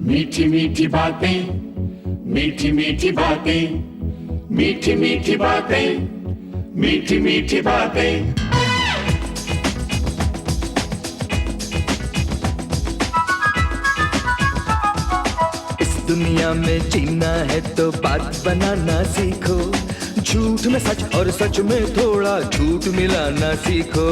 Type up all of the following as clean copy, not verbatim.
मीठी मीठी बातें, मीठी मीठी बातें, मीठी मीठी बातें, मीठी मीठी बातें। इस दुनिया में जीना है तो बात बनाना सीखो, झूठ में सच और सच में थोड़ा झूठ मिलाना सीखो।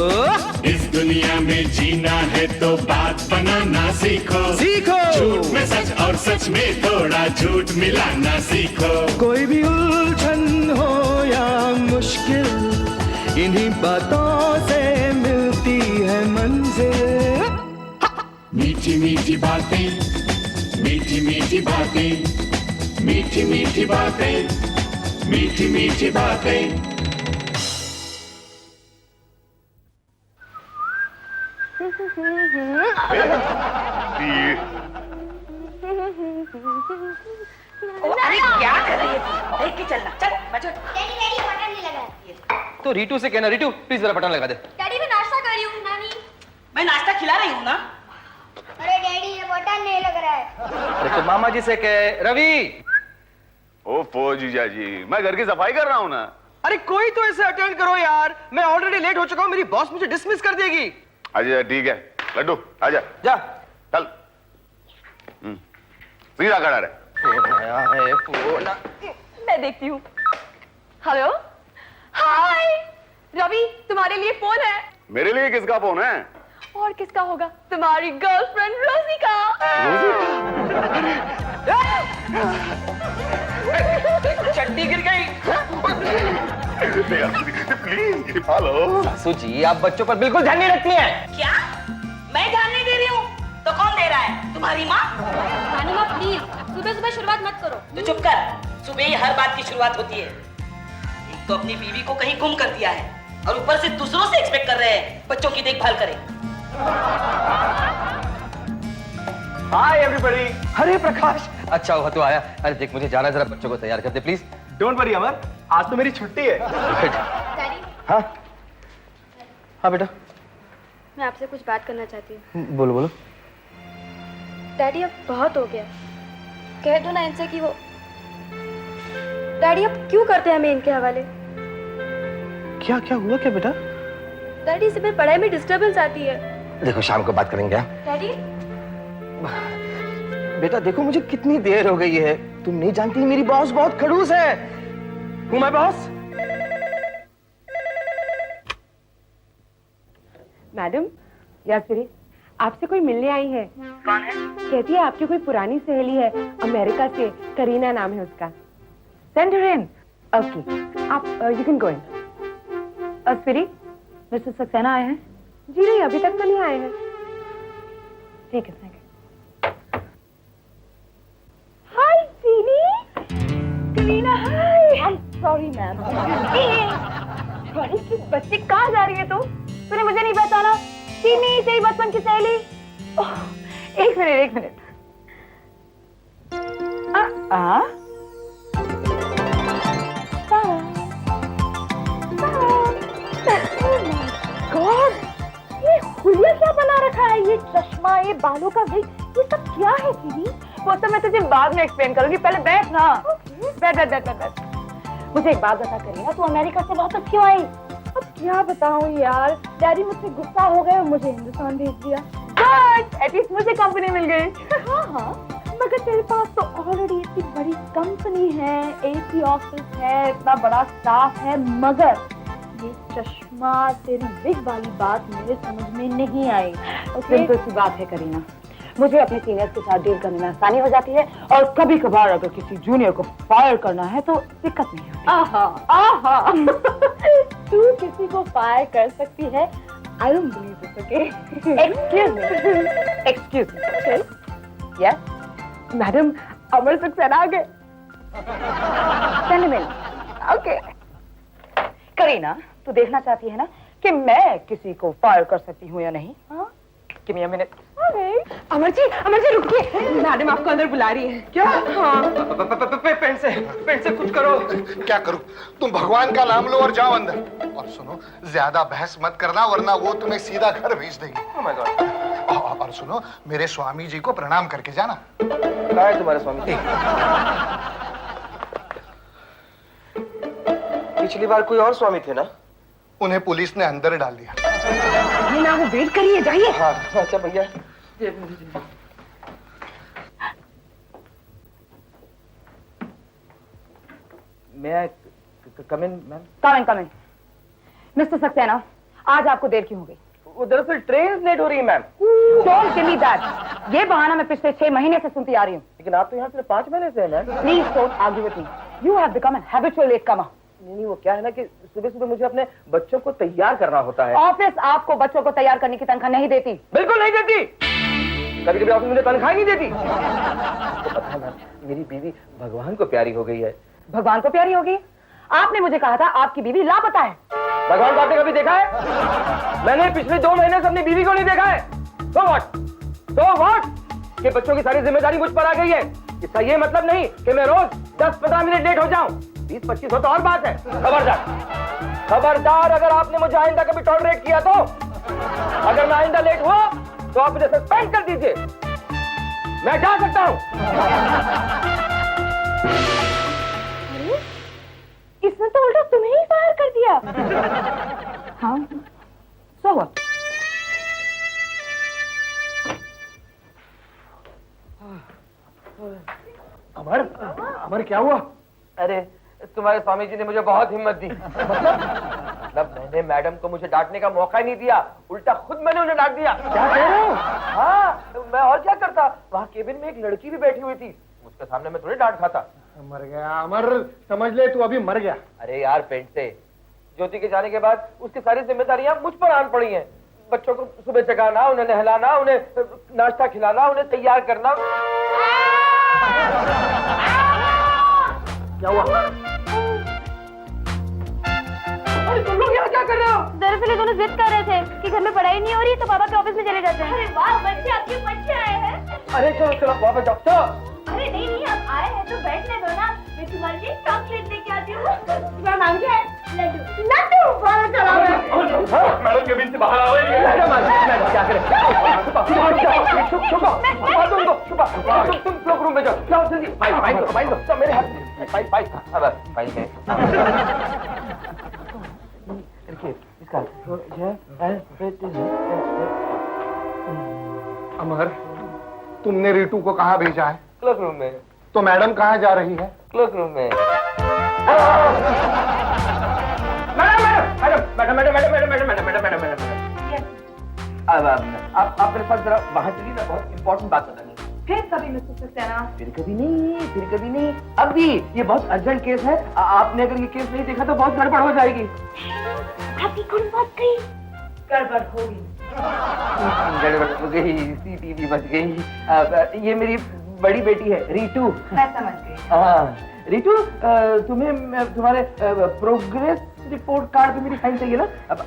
इस दुनिया में जीना है तो बात बनाना सीखो, सीखो। झूठ में सच और सच में थोड़ा झूठ मिलाना सीखो। कोई भी उलझन हो या मुश्किल, इन्हीं बातों से मिलती है मंजिल। मीठी मीठी बातें, मीठी मीठी बातें, मीठी मीठी बातें, मीठी मीठी बातें। अरे क्या कर रही है? देख के चलना, चल बचो। डैडी डैडी बटन नहीं लगा है। तो रीटू से कहना, रीटू प्लीज जरा बटन लगा दे। डैडी मैं नाश्ता कर रही हूँ नानी। मैं नाश्ता खिला रही हूँ ना। अरे डैडी ये बटन नहीं लग रहा है। अरे तो मामा जी से कह। रवि। ओफो जीजा जी, मैं घर की सफाई कर रहा हूँ ना। अरे कोई तो ऐसे अटेंड करो यार, मैं ऑलरेडी लेट हो चुका हूँ, मेरी बॉस मुझे डिसमिस कर देगी। अच्छा ठीक है, लड्डू आजा जा। चल। सीधा खड़ा रहे। फोन आया है, फोन। मैं देखती हूँ। हेलो, हाय रवि, तुम्हारे लिए फोन है। मेरे लिए किसका फोन है? और किसका होगा? तुम्हारी गर्लफ्रेंड रोजी का। चड्डी गिर गई। Please hello. सासू जी आप बच्चों पर बिल्कुल ध्यान नहीं रखती हैं। क्या? मैं ध्यान नहीं दे रही हूँ तो कौन दे रहा है? तुम्हारी माँ? नानी माँ प्लीज सुबह सुबह शुरुआत मत करो। तो चुप कर, सुबह ही हर बात की शुरुआत होती है। एक तो अपनी बीवी को कहीं गुम कर दिया है और ऊपर से दूसरों से एक्सपेक्ट कर रहे हैं बच्चों की देखभाल करे। Hi everybody. अरे प्रकाश, अच्छा हुआ तू आया। अरे देख मुझे जाना, जरा बच्चों को तैयार कर दे प्लीज। डोंट वरी अमर, आज तो मेरी छुट्टी है। डैडी हाँ हाँ बेटा, मैं आपसे कुछ बात करना चाहती हूँ। बोलो बोलो। डैडी अब बहुत हो गया, कह दो ना इनसे कि वो। डैडी अब क्यों करते हैं हमें इनके हवाले? क्या क्या हुआ क्या बेटा? डैडी से मेरी पढ़ाई में डिस्टरबेंस आती है। देखो शाम को बात करेंगे। डैडी बेटा देखो मुझे कितनी देर हो गई है, तुम नहीं जानती मेरी बॉस बहुत खड़ूस है। हूँ मैं बॉस? मैडम यासरी आपसे कोई मिलने आई है। कौन है? कहती है आपकी कोई पुरानी सहेली है अमेरिका से, करीना नाम है उसका। Send her in. ओके आप यू कैन गो इन। अस्फिरी मिस्टर सक्सेना आए हैं? जी नहीं, अभी तक तो नहीं आए हैं। ठीक है, thank you. Hi Sini. Kareena hi. I am sorry ma'am. Sorry, बच्ची कहाँ जा रही है तू? तूने मुझे नहीं पहचाना? सीनी तेरी बचपन की सहेली। एक मिनट एक मिनट। गॉड, ये हुलिया क्या बना रखा है? ये चश्मा, ये बालों का विग, ये सब क्या है सीनी? वो तो मैं तुझे बाद में एक्सप्लेन करूंगी, पहले बैठ ना। बैठ बैठ बैठ बैठ। मुझे एक बात बता करीना, तू अमेरिका से वापस क्यों आई? अब क्या बताऊं यार, डैडी मुझसे गुस्सा हो गए और मुझे हिंदुस्तान भेज दिया। गुड, एटलीस्ट मुझे कंपनी मिल गई। हाँ हाँ, मगर तेरे पास तो ऑलरेडी इतनी बड़ी कंपनी है, एसी ऑफिस है, इतना बड़ा स्टाफ है, मगर ये चश्मा, तेरी बिग वाली बात मेरे समझ में नहीं आई। सिंपल सी बात है करीना, मुझे अपने सीनियर्स के साथ डील करने में आसानी हो जाती है और कभी कभार अगर किसी जूनियर को फायर करना है तो दिक्कत नहीं होती। आहा आहा। तू किसी को फायर कर सकती है? I don't believe this. Okay excuse me, excuse me. Yes madam, Amar Saxena आ गए। Send him. ओके करीना, तू देखना चाहती है ना कि मैं किसी को फायर कर सकती हूँ या नहीं? हाँ, give me a minute. Amar ji रुकिए, मैडम आपको अंदर बुला रही है। क्या? हाँ। पेंट से कुछ करो। क्या करूं? तुम भगवान का नाम लो और जाओ अंदर। और सुनो, ज्यादा बहस मत करना वरना वो तुम्हें सीधा घर भेज देगी। Oh my God. और सुनो, मेरे स्वामी जी को प्रणाम करके जाना। कहाँ है तुम्हारे स्वामी जी? पिछली बार कोई और स्वामी थे ना? उन्हें पुलिस ने अंदर डाल दिया। ये ना, वो वेट करिए, जाइए। हाँ अच्छा भैया। मैं come in ma'am? Come in. Mister Saxena, आज आपको देर क्यों हो गई? वो दरअसल ट्रेन लेट हो रही है ma'am. Don't give me that. ये बहाना मैं पिछले 6 महीने से सुनती आ रही हूँ। लेकिन आप तो यहाँ सिर्फ 5 महीने से हैं ma'am. Please don't argue with me. You have become a habitual latecomer. नहीं वो क्या है ना कि सुबह सुबह मुझे अपने बच्चों को तैयार करना होता है। ऑफिस आपको बच्चों को तैयार करने की तनख्वाह नहीं देती। बिल्कुल नहीं देती। कभी कभी ऑफिस मुझे तनख्वाह नहीं देती। तो पता है मैम, मेरी बीवी भगवान को प्यारी हो गई है। भगवान को प्यारी होगी? आपने मुझे कहा था आपकी बीवी लापता है। भगवान को आपने कभी देखा है? मैंने पिछले 2 महीने से अपनी बीवी को नहीं देखा है। So what? कि बच्चों की सारी जिम्मेदारी मुझ पर आ गई है। इसका ये मतलब नहीं कि मैं रोज 10-15 मिनट लेट हो जाऊं। 20-25 हो तो और बात है। खबरदार, अगर आपने मुझे आइंदा कभी टॉलरेट किया तो, अगर मैं आइंदा लेट हुआ तो आप मुझे सस्पेंड कर दीजिए। मैं जा सकता हूं। इसने तो उल्टा तुम्हें ही फायर कर दिया। हाँ, so what? अमर क्या हुआ? अरे तुम्हारे स्वामी जी ने मुझे बहुत हिम्मत दी। मतलब मैंने मैडम को मुझे डांटने का मौका ही नहीं दिया, उल्टा खुद मैंने उन्हें डांट दिया। क्या कह रहे हो? हाँ, मैं और क्या करता? वहाँ केबिन में एक लड़की भी बैठी हुई थी, उसके सामने मैं थोड़ी डांट खाता। मर गया अमर, समझ ले तू अभी मर गया। अरे यार पेंट से, ज्योति के जाने के बाद उसकी सारी जिम्मेदारियां मुझ पर आन पड़ी हैं। बच्चों को सुबह जगाना, उन्हें नहलाना, उन्हें नाश्ता खिलाना, उन्हें तैयार करना। क्या हुआ? अरे तुम लोग यहाँ क्या कर रहे हो? दरअसल ये दोनों जिद कर रहे थे कि घर में पढ़ाई नहीं हो रही तो पापा के ऑफिस में चले जाते हैं। अरे वाह, बच्चे आपके बच्चे आए हैं। अरे चलो वापस जाओ। चलो। अरे नहीं, आप आए हैं तो बैठने दो ना, मैं तुम्हारे लिए चॉकलेट लेके आती हूँ। तुम्हारा नाम क्या है? लड्डू। लड्डू, बाहर चला गया। मैडम केबिन से बाहर आओ। मैडम क्या करें? तुम लोग रूम में जाओ। जाओ जल्दी। फाइल दो मेरे हाथ में। फाइल है। देखिए इसका अमर, तुमने रितु को कहाँ भेजा है? क्लोज रूम में। तो मैडम कहाँ जा रही है? क्लोज रूम में। मैडम आप मेरे साथ जरा बाहर चलिए ना, बहुत इंपॉर्टेंट बात बतानी है। फिर कभी मिस्टर सक्सेना? फिर कभी नहीं, अभी ये बहुत अर्जेंट केस है। आपने अगर ये केस नहीं देखा तो बहुत गड़बड़ हो जाएगी। आपकी कौन बात कही? गड़बड़ होगी। गड़बड़ हो गई, सीटीवी बच गई। ये मेरी बड़ी बेटी है रितु। मैं समझ गई। हाँ रितु, तुम्हें तुम्हारे प्रोग्रेस रिपोर्ट कार्ड पे मेरी साइन चाहिए ना? अब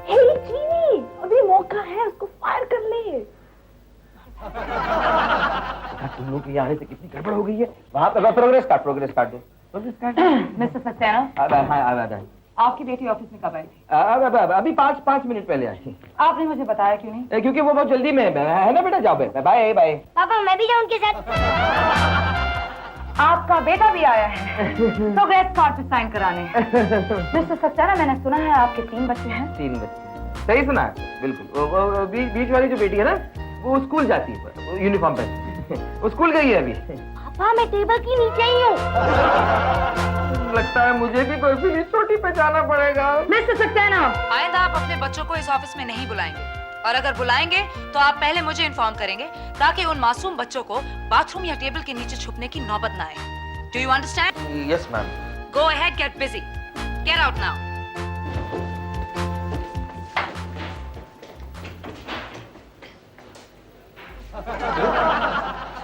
हे चीनी, अभी मौका है, उसको फायर कर ले। तुम लोग यहाँ आने से कितनी गड़बड़ हो गई है। वहाँ पे प्रोग्रेस कार्ड दो। मिस्टर सक्सेना, आपकी बेटी ऑफिस में कब आई थी? अभी 5 मिनट पहले आई। आपने मुझे बताया क्यों नहीं? क्योंकि वो बहुत जल्दी में है ना बेटा। जाओ बाय। पापा मैं भी जाऊँ उनके साथ? आपका बेटा भी आया है प्रोग्रेस कार्ड पे साइन कराने। मिस्टर सक्सेना, मैंने सुना है आपके 3 बच्चे हैं। 3 बच्चे, सही सुना है बिल्कुल। बीच वाली जो बेटी है ना, वो स्कूल जाती है यूनिफॉर्म पहन। वो स्कूल गई है अभी। पापा मैं टेबल के नीचे ही हूँ। लगता है मुझे भी बर्फीली चोटी पे जाना पड़ेगा। मिस्टर सक्सेना, आइंदा आप अपने बच्चों को इस ऑफिस में नहीं बुलाएंगे, और अगर बुलाएंगे तो आप पहले मुझे इन्फॉर्म करेंगे ताकि उन मासूम बच्चों को बाथरूम या टेबल के नीचे छुपने की नौबत ना आए। Do you understand? Yes ma'am. Go ahead, get busy, get out now.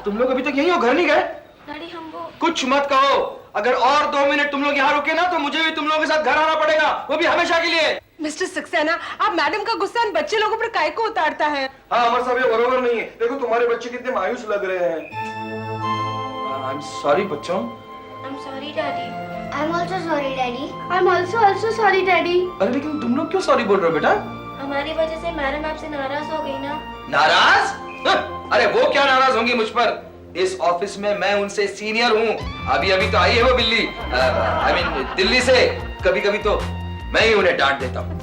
तुम लोग अभी तक यहीं हो, घर नहीं गए? डैडी हम वो कुछ मत कहो। अगर और 2 मिनट तुम लोग यहाँ रुके ना तो मुझे भी तुम लोगों के साथ घर आना पड़ेगा, वो भी हमेशा के लिए। मिस्टर सक्सेना, आप मैडम का गुस्सा इन बच्चे लोगों पर काहे को उतारता है? हाँ अमर साहब, ये बरोबर नहीं है। देखो तुम्हारे बच्चे कितने मायूस लग रहे हैं। आई एम सॉरी बच्चों। I'm sorry daddy. I'm also sorry daddy. I'm also sorry daddy. अरे लेकिन तुम लोग क्यों सॉरी बोल रहे हो बेटा? हमारी वजह से मैडम आपसे नाराज हो गई ना। नाराज? अरे वो क्या नाराज होंगी मुझ पर? इस ऑफिस में मैं उनसे सीनियर हूँ। अभी अभी तो आई है वो बिल्ली, आई मीन दिल्ली से। कभी कभी तो मैं ही उन्हें डांट देता हूँ।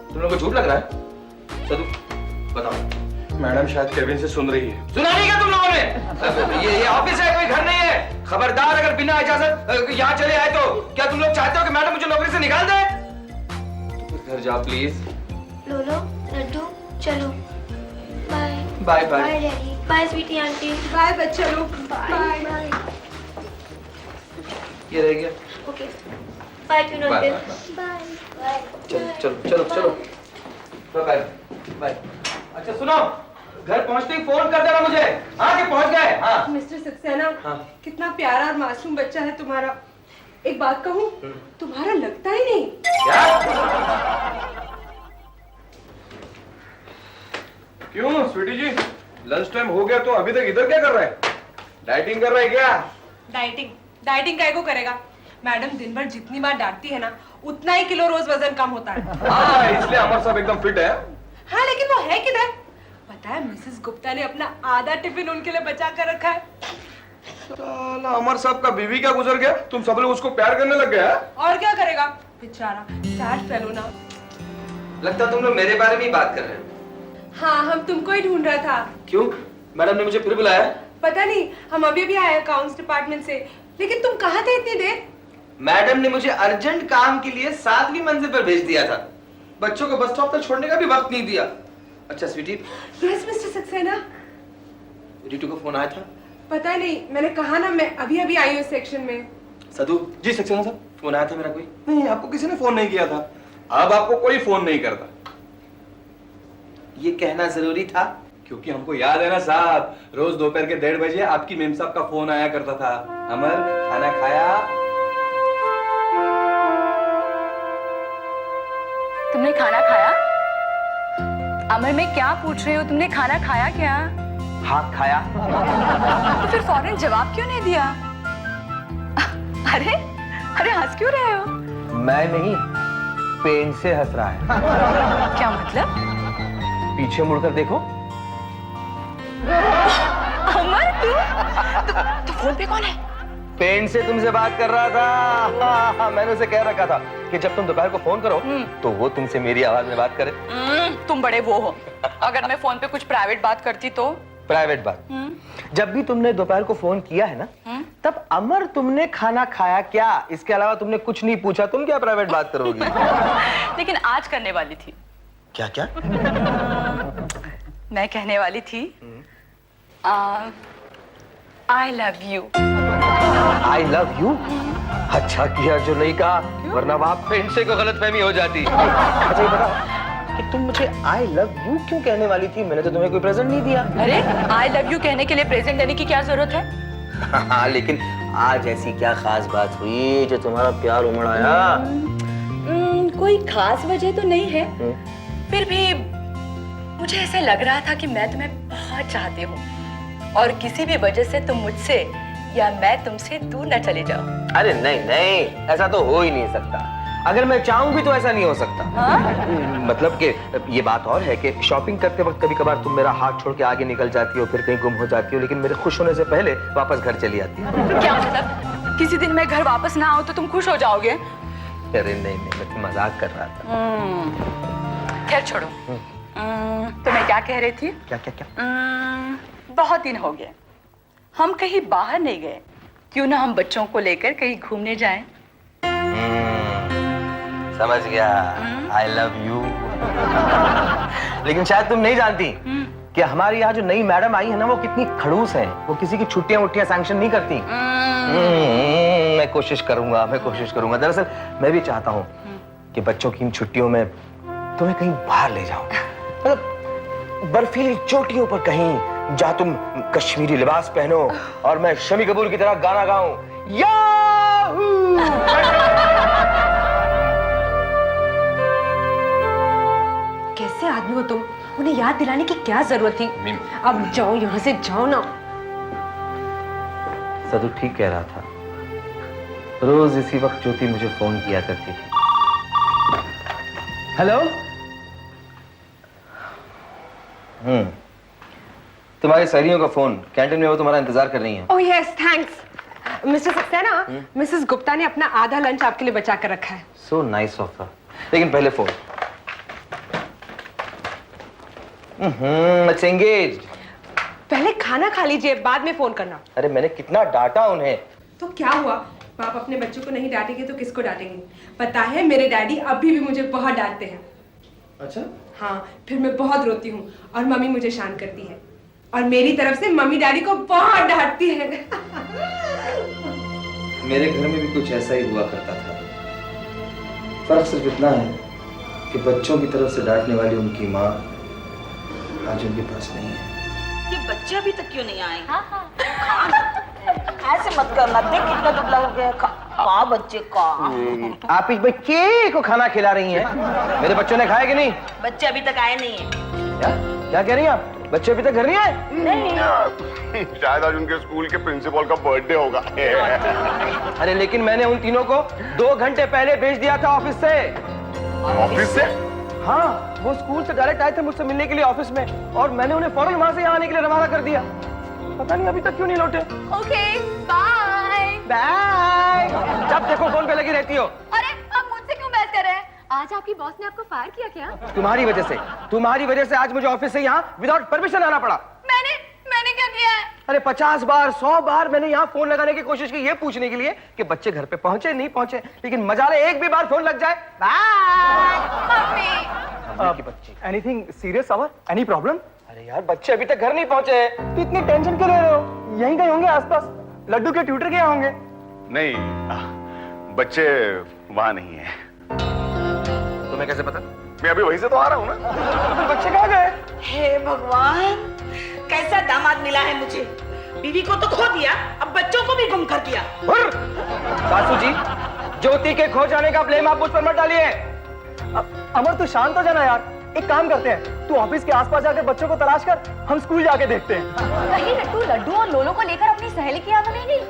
तुम लोगों को झूठ लग रहा है? सदू बताओ। मैडम शायद केविन से सुन रही है। सुना नहीं क्या तुम लोगों ने? ये ऑफिस है, कोई घर नहीं है। खबरदार अगर बिना इजाजत यहाँ चले आए तो क्या तुम लोग चाहते हो कि मैडम मुझे नौकरी से निकाल दे? घर जाओ प्लीज। लोलो, लड्डू, चलो। Bye. Bye bye. Bye daddy. Bye sweetie aunty. Bye बच्चा लोग। Bye bye. ये रह गया। ओके। बाय पिनो बाय, अंकल। Bye, bye. चलो चलो चलो चलो। Bye bye. अच्छा सुनो, घर पहुंचते ही फोन कर देना मुझे। हाँ कि पहुंच गए? हाँ। मिस्टर सक्सेना, हाँ। कितना प्यारा और मासूम बच्चा है तुम्हारा। एक बात कहूँ, तुम्हारा लगता ही नहीं। क्या? क्यों स्वीटी जी, लंच टाइम हो गया तो अभी तक इधर क्या कर रहा है? डाइटिंग कर रहा है क्या? डाइटिंग काय को करेगा? मैडम दिन भर जितनी बार डांटती है ना, उतना ही किलो रोज वजन कम होता है। हाँ, इसलिए अमर साहब एकदम फिट है। हाँ, लेकिन वो है किधर? पता है मिसेस गुप्ता ने अपना आधा टिफिन उनके लिए बचा कर रखा है। साला अमर साहब का बीवी क्या गुजर गया? तुम सब लोग उसको प्यार करने लग गए? और क्या करेगा बेचारा, सैड फेलो ना। लगता तुम लोग मेरे बारे में ही बात कर रहे हो। हाँ, हम तुमको ही ढूंढ रहा था। क्यों? मैडम ने मुझे फिर बुलाया? पता नहीं, हम अभी आए अकाउंट्स डिपार्टमेंट से। लेकिन तुम कहाँ थे इतनी देर? मैडम ने मुझे अर्जेंट काम के लिए 7वीं मंजिल पर भेज दिया था। बच्चों को बस स्टॉप तक छोड़ने का भी वक्त नहीं दिया। अच्छा sweetie. Yes mister Saxena. Ritu को फोन आया था? पता नहीं, मैंने कहा ना मैं अभी आई हूँ सेक्शन में। सदू जी सक्सेना साहब, फोन आया था मेरा कोई? नहीं, आपको किसी ने फोन नहीं किया था। अब आपको कोई फोन नहीं करता। ये कहना जरूरी था? क्योंकि हमको याद है ना साहब, रोज दोपहर के 1:30 बजे आपकी मेम साहब का फोन आया करता था। अमर, खाना खाया? तुमने खाना खाया? अमर, मैं क्या पूछ रही हूँ, तुमने खाना खाया क्या? हाँ खाया। तो फिर फौरन जवाब क्यों नहीं दिया? अरे अरे हंस क्यों रहे हो? मैं नहीं, पेन से हंस रहा है। क्या मतलब? पीछे मुड़कर देखो। अमर तू फोन पे कौन है? पेन से तुमसे बात कर रहा था। हाँ, मैंने उसे कह रखा था कि जब तुम दोपहर को फोन करो तो वो तुमसे मेरी आवाज में बात करे। तुम बड़े वो हो। अगर मैं फोन पे कुछ प्राइवेट बात करती तो? प्राइवेट बात? जब भी तुमने दोपहर को फोन किया है ना, तब अमर तुमने खाना खाया क्या, इसके अलावा तुमने कुछ नहीं पूछा। तुम क्या प्राइवेट बात करोगी? लेकिन आज करने वाली थी। क्या क्या? मैं कहने वाली थी I love you. I love you? अच्छा किया जो नहीं कहा, वरना वहां पेन से को गलतफहमी हो जाती। अच्छा ये बताओ कि तुम मुझे आई लव यू क्यों कहने वाली थी? मैंने तो तुम्हें कोई प्रेजेंट नहीं दिया। अरे आई लव यू कहने के लिए प्रेजेंट देने की क्या जरूरत है? हाँ, लेकिन आज ऐसी क्या खास बात हुई जो तुम्हारा प्यार उमड़ आया? कोई खास वजह तो नहीं है, फिर भी मुझे ऐसे लग रहा था कि मैं तुम्हें बहुत चाहती हूँ और किसी भी वजह से तुम मुझसे या मैं तुमसे दूर न चले जाओ। अरे नहीं नहीं, ऐसा तो हो ही नहीं सकता। अगर मैं चाहूं भी तो ऐसा नहीं हो सकता। मतलब कि ये बात और है कि शॉपिंग करते वक्त कभी कभार तुम मेरा हाथ छोड़ के आगे निकल जाती हो, फिर कहीं गुम हो जाती हो, लेकिन मेरे खुश होने से पहले वापस घर चली आती हो। क्या मतलब? किसी दिन मैं घर वापस ना आऊं तो तुम खुश हो जाओगे? अरे नहीं नहीं, मैं तो मजाक कर रहा था। खैर छोड़ो। तो मैं क्या कह रही थी? क्या क्या क्या? बहुत दिन हो गए, हम कहीं बाहर नहीं गए। क्यों ना हम बच्चों को लेकर कहीं घूमने जाएं? समझ गया, आई लव यू। लेकिन शायद तुम नहीं जानती कि हमारी यहाँ जो नई मैडम आई है ना, वो कितनी खड़ूस है। वो किसी की छुट्टियां उट्टियां सैंक्शन नहीं करती। मैं कोशिश करूंगा। दरअसल मैं भी चाहता हूँ कि बच्चों की इन छुट्टियों में तुम्हें कहीं बाहर ले जाऊं, मतलब बर्फीली चोटियों पर कहीं, जहां तुम कश्मीरी लिबास पहनो और मैं शमी कपूर की तरह गाना गाऊं। याहू! कैसे आदमी हो तुम? उन्हें याद दिलाने की क्या जरूरत थी? अब जाओ यहाँ से, जाओ ना। सदू ठीक कह रहा था। रोज इसी वक्त ज्योति मुझे फोन किया करती थी। हेलो। तुम्हारी सहेलियों का फोन, कैंटीन में वो तुम्हारा इंतजार कर रही हैं। Oh yes, thanks mister Saxena. Mrs Gupta ने अपना आधा लंच आपके लिए बचा कर रखा है। So nice of her. लेकिन पहले फोन। It's engaged. पहले खाना खा लीजिए, बाद में फोन करना। अरे मैंने कितना डांटा उन्हें। तो क्या हुआ, आप अपने बच्चों को नहीं डांटेंगे तो किसको डांटेंगे? पता है मेरे डैडी अभी भी मुझे बहुत डांटते हैं। अच्छा? हाँ, फिर मैं बहुत रोती हूँ और मम्मी मुझे शांत करती है, और मेरी तरफ से मम्मी डैडी को बहुत डांटती है। मेरे घर में भी कुछ ऐसा ही हुआ करता था। फर्क सिर्फ इतना है कि बच्चों की तरफ से डांटने वाली उनकी माँ आज उनके पास नहीं है। ये बच्चे अभी तक क्यों नहीं आए? ऐसे मत करना, देख कितना दुबला हो गया। का बच्चे का। आप इस बच्चे को खाना खिला रही हैं? मेरे बच्चों ने खाया कि नहीं? बच्चे अभी तक आए नहीं है। क्या कह रही हैं आप? बच्चे अभी तक घर नहीं आए? नहीं। शायद आज उनके स्कूल के प्रिंसिपल का बर्थडे होगा। अरे लेकिन मैंने उन तीनों को 2 घंटे पहले भेज दिया था ऑफिस से। ऑफिस से? हाँ, वो स्कूल से डायरेक्ट आए थे मुझसे मिलने के लिए ऑफिस में, और मैंने उन्हें फौरन वहां से यहाँ आने के लिए रवाना कर दिया। पता नहीं अभी तक क्यों नहीं लौटे। Okay, bye. बाय। जब देखो फोन पे लगी रहती हो। अरे आप मुझसे क्यों बहस कर रहे हैं? आज आपकी बॉस ने आपको फायर किया क्या? तुम्हारी वजह से आज मुझे ऑफिस से यहाँ विदाउट परमिशन आना पड़ा। मैंने क्या किया है? अरे 50 बार 100 बार मैंने यहाँ फोन लगाने की कोशिश की, ये पूछने के लिए कि बच्चे घर पे पहुंचे नहीं पहुंचे, लेकिन मजाले एक भी बार फोन लग जाए। मम्मी। की बच्ची। एनीथिंग सीरियस अवर? Any problem? अरे यार बच्चे अभी तक घर नहीं पहुंचे, तो इतनी टेंशन क्यों ले रहे हो? यहीं कहीं होंगे आसपास, लड्डू के ट्यूटर के यहाँ होंगे। नहीं, बच्चे वहां नहीं है। तुम्हें कैसे पता? मैं अभी वहीं से तो आ रहा हूँ ना। तो बच्चे कहाँ गए? हे भगवान, कैसा दामाद मिला है मुझे। बीवी को तो खो दिया, अब बच्चों को भी गुम कर दिया। सासू जी, ज्योति के खो जाने का ब्लेम आप मुझ पर मत डालिए। अमर तू शांत हो जाना यार। एक काम करते हैं, तू ऑफिस के आसपास जाकर बच्चों को तलाश कर, हम स्कूल जाके देखते हैं। कहीं नट्टू लड्डू और लोलो को लेकर अपनी सहेली की याद नहीं गई?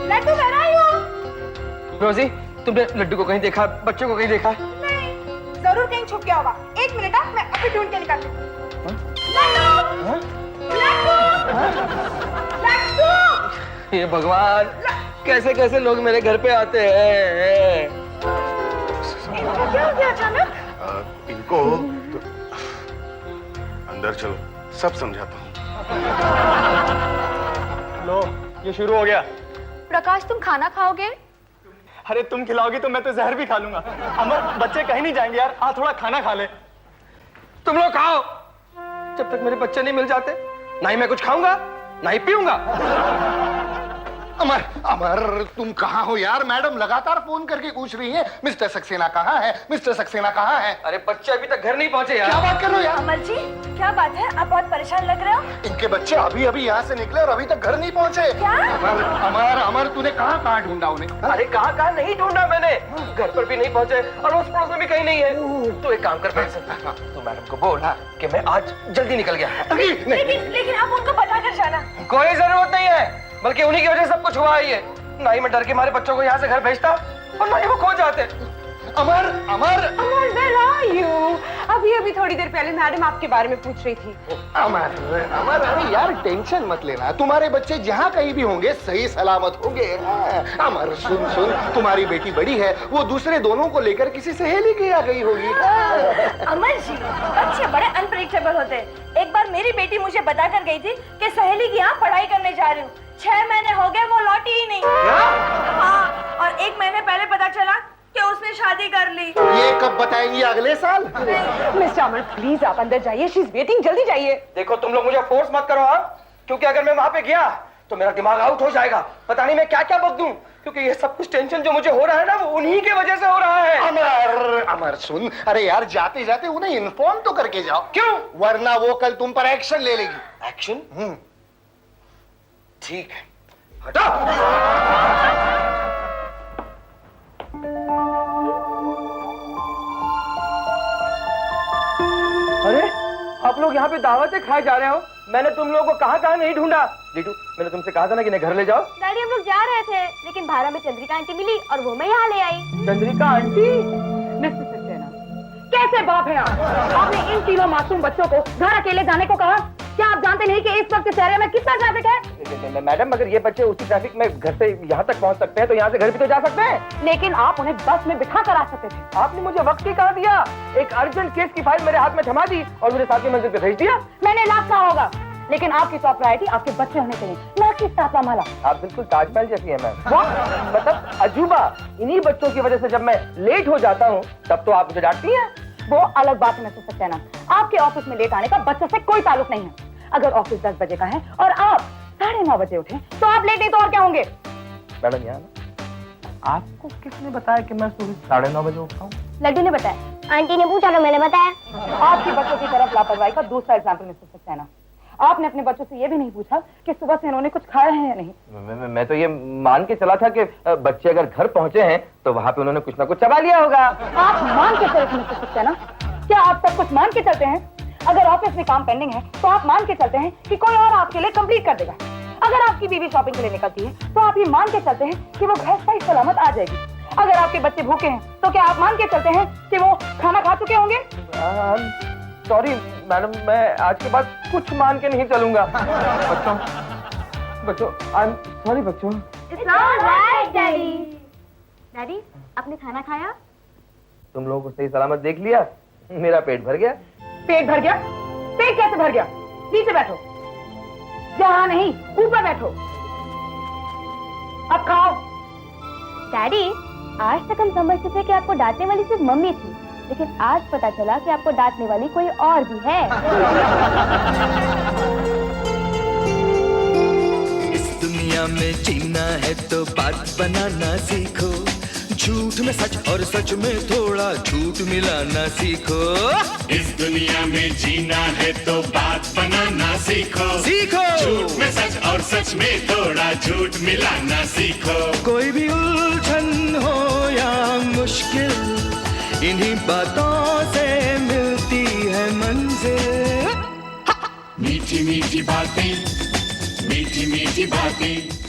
Laddu where are you? रोजी, तुमने लड्डू को कहीं देखा, बच्चों को कहीं देखा? नहीं, जरूर कहीं छुप गया होगा। 1 मिनट, मैं अभी ढूंढ के निकालती हूँ। लड्डू! ये भगवान, कैसे कैसे लोग मेरे घर पे आते हैं। क्या हो गया अचानक? इनको तो अंदर चलो, सब समझाता हूँ। लो, ये शुरू हो गया। प्रकाश तुम खाना खाओगे? अरे तुम खिलाओगी तो मैं तो जहर भी खा लूंगा। अमर, बच्चे कहीं नहीं जाएंगे यार, थोड़ा खाना खा ले। तुम लोग खाओ, जब तक मेरे बच्चे नहीं मिल जाते, ना ही मैं कुछ खाऊंगा ना ही पीऊंगा। अमर, अमर तुम कहाँ हो यार? मैडम लगातार फोन करके पूछ रही है, मिस्टर सक्सेना कहाँ है, मिस्टर सक्सेना कहाँ है? अरे बच्चे अभी तक घर नहीं पहुंचे यार। क्या बात कर रहे हो यार? अमर जी, क्या बात है? आप बहुत परेशान लग रहे हो। इनके बच्चे अभी अभी यहाँ से निकले और अभी तक घर नहीं पहुँचे। क्या? अमर, अमर, अमर तूने कहाँ कहाँ ढूंढा उन्हें? अरे कहाँ कहाँ नहीं ढूंढा मैंने, घर पर भी नहीं पहुंचे और उस पड़ोस में भी कहीं नहीं है। तो एक काम कर तो मैडम को बोल कि मैं आज जल्दी निकल गया। लेकिन आप उनको बता कर जाना। कोई जरूरत नहीं है, बल्कि उन्हीं की वजह से सब कुछ हुआ ही है। ना ही मैं डर के मारे बच्चों को यहाँ से घर भेजता और ना ही वो खो जाते। अमर, अमर, अमर, where are you? अभी थोड़ी देर पहले मैडम आपके बारे में पूछ रही थी। अमर, अमर, अरे यार टेंशन मत लेना, तुम्हारे बच्चे जहाँ कहीं भी होंगे सही सलामत होंगे। अमर सुन सुन, तुम्हारी बेटी बड़ी है, वो दूसरे दोनों को लेकर किसी सहेली के यहाँ गई होगी। अमर जी, बच्चे बड़े अनप्रेडिक्टेबल होते हैं। एक बार मेरी बेटी मुझे बता कर गई थी कि सहेली की यहाँ पढ़ाई करने जा रही हूँ। 6 महीने हो गए, वो लौटी ही नहीं। हाँ, और 1 महीने पहले पता चला कि उसने शादी कर ली। ये कब बताएंगी? अगले साल? मिस्टर अमर, प्लीज आप अंदर जाइए, शी इज वेटिंग, जल्दी जाइए। देखो तुम लोग मुझे फोर्स मत करो, हाँ? क्योंकि अगर मैं वहां पे गया तो मेरा दिमाग आउट हो जाएगा। पता नहीं मैं क्या क्या बक दूं, क्योंकि ये सब कुछ टेंशन जो मुझे हो रहा है ना, वो उन्हीं की वजह से हो रहा है। अमर, अमर सुन, अरे यार जाते जाते उन्हें इन्फॉर्म तो करके जाओ। क्यों? वरना वो कल तुम पर एक्शन ले लेगी। एक्शन? ठीक है, हटा। अरे आप लोग यहाँ पे दावतें खाए जा रहे हो, मैंने तुम लोगों को कहाँ नहीं ढूंढा। लीटू, मैंने तुमसे कहा था ना कि इन्हें घर ले जाओ। डैडी हम लोग जा रहे थे, लेकिन भाड़ा में चंद्रिका आंटी मिली और वो मैं यहाँ ले आई। चंद्रिका आंटी? मिस्टर सक्सेना, कैसे बाप है आप? आपने इन तीनों मासूम बच्चों को घर अकेले जाने को कहा। क्या आप जानते नहीं कि इस वक्त इस एरिया में कितना ट्रैफिक है? मैडम, अगर ये बच्चे उसी ट्रैफिक में घर से यहाँ तक पहुँच सकते हैं तो यहाँ से घर भी तो जा सकते हैं। लेकिन आप उन्हें बस में बिठा कर आ सकते थे। आपने मुझे वक्त ही कहा दिया। एक अर्जेंट केस की फाइल मेरे हाथ में थमा दी और मुझे साथ की मंजिल पे भेज दिया। मैंने लाख कहा होगा, लेकिन आपकी टॉप प्रायोरिटी आपके बच्चे होने चाहिए, ना कि तापा माला। आप बिल्कुल ताजमहल जैसी है मैम। मतलब अजूबा। इन्हीं बच्चों की वजह से जब मैं लेट हो जाता हूँ तब तो आप मुझे डांटती हैं। वो अलग बात है मिस्टर सक्सेना। आपके ऑफिस में लेट आने का बच्चों से कोई ताल्लुक नहीं है। अगर ऑफिस 10 बजे का है और आप 9:30 बजे उठे तो आप लेट नहीं तो और क्या होंगे? मैडम यहाँ आपको किसने बताया कि मैं सुबह 9:30 बजे उठता हूँ? लड्डू ने बताया। आंटी ने पूछा तो मैंने बताया। आपके बच्चों की तरफ लापरवाही का दूसरा एग्जाम्पल मिस्टर सक्सेना। आपने अपने बच्चों से ये भी नहीं पूछा कि सुबह से इन्होंने कुछ खाया है या नहीं। मैं तो ये मान के चला था कि बच्चे अगर घर पहुंचे हैं तो वहाँ पे उन्होंने कुछ ना कुछ चबा लिया होगा। आप मान के चलते मिस्टर सक्सेना? क्या आप सब कुछ मान के चलते हैं? अगर ऑफिस में काम पेंडिंग है तो आप मान के चलते हैं कि कोई और आपके लिए कंप्लीट कर देगा। अगर आपकी बीवी शॉपिंग के लिए निकलती है तो आप ये मान के चलते हैं कि वो घर सही सलामत आ जाएगी। अगर आपके बच्चे भूखे हैं तो क्या आप मान के चलते हैं कि वो खाना खा चुके होंगे? सॉरी मैडम, मैं आज के बाद कुछ मान के नहीं चलूंगा। बच्चों आई एम सॉरी बच्चों। डैडी, डैडी आपने खाना खाया? तुम लोगों को सही सलामत देख लिया, मेरा पेट भर गया। पेट भर गया? पेट कैसे भर गया? नीचे बैठो। यहाँ नहीं, ऊपर बैठो। अब खाओ। डैडी, आज तक हम समझते थे कि आपको डांटने वाली सिर्फ मम्मी थी, लेकिन आज पता चला कि आपको डांटने वाली कोई और भी है। इस दुनिया में जीना है तो बात बनाना सीखो, झूठ में सच और सच में थोड़ा झूठ मिलाना सीखो। इस दुनिया में जीना है तो बात बनाना सीखो। सीखो झूठ में सच और सच में थोड़ा झूठ मिलाना सीखो। कोई भी उलझन हो या मुश्किल, इन्हीं बातों से मिलती है मंजिल। मीठी मीठी बातें, मीठी मीठी बातें।